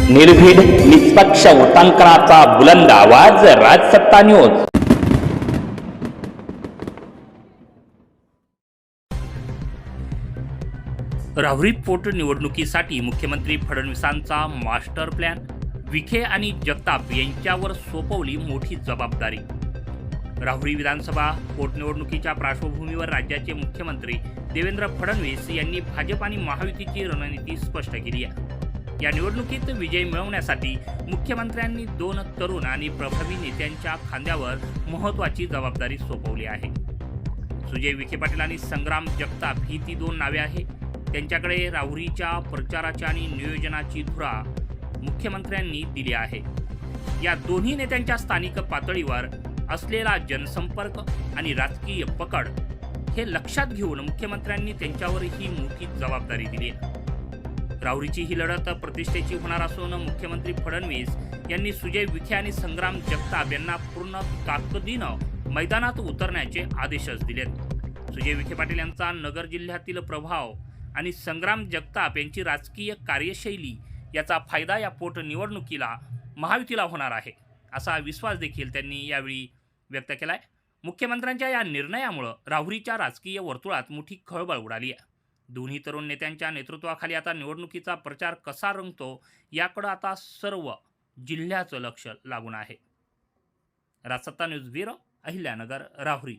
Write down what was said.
निर्भीड निष्पक्ष उटंकनाचा बुलंद आवाज, राजसत्ता न्यूज. राहुरी पोटनिवडणुकीसाठी मुख्यमंत्री फडणवीसांचा मास्टर प्लॅन, विखे आणि जगताप यांच्यावर सोपवली मोठी जबाबदारी. राहुरी विधानसभा पोटनिवडणुकीच्या पार्श्वभूमीवर राज्याचे मुख्यमंत्री देवेंद्र फडणवीस यांनी भाजप आणि महायुतीची रणनीती स्पष्ट केली आहे. या निवडणुकीत विजय मिळवण्यासाठी मुख्यमंत्र्यांनी 2 तरुण आणि प्रभावी नेत्यांच्या खांद्यावर महत्त्वाची जबाबदारी सोपवली आहे. सुजय विखे पाटील आणि संग्राम जगताप ही ती 2 नावे आहेत. त्यांच्याकडे राहुरीच्या प्रचाराची आणि नियोजनाची धुरा मुख्यमंत्र्यांनी दिली आहे. या दोन्ही नेत्यांच्या स्थानिक पातळीवर असलेला जनसंपर्क आणि राजकीय पकड हे लक्षात घेऊन मुख्यमंत्र्यांनी त्यांच्यावर ही मोठी जबाबदारी दिली आहे. राहुरीची ही लढत प्रतिष्ठेची होणार असून मुख्यमंत्री फडणवीस यांनी सुजय विखे आणि संग्राम जगताप यांना पूर्ण ताकदीनं मैदानात उतरण्याचे आदेशच दिलेत. सुजय विखे पाटील यांचा नगर जिल्ह्यातील प्रभाव आणि संग्राम जगताप यांची राजकीय कार्यशैली याचा फायदा या पोटनिवडणुकीला महायुतीला होणार आहे, असा विश्वास देखील त्यांनी यावेळी व्यक्त केला आहे. मुख्यमंत्र्यांच्या या निर्णयामुळे राहुरीच्या राजकीय वर्तुळात मोठी खळबळ उडाली आहे. दोन्ही तरुण नेत्यांच्या नेतृत्वाखाली आता निवडणुकीचा प्रचार कसा रंगतो याकडे आता सर्व जिल्ह्याचं लक्ष लागून आहे. राजसत्ता न्यूज ब्युरो, अहिल्यानगर, राहुरी.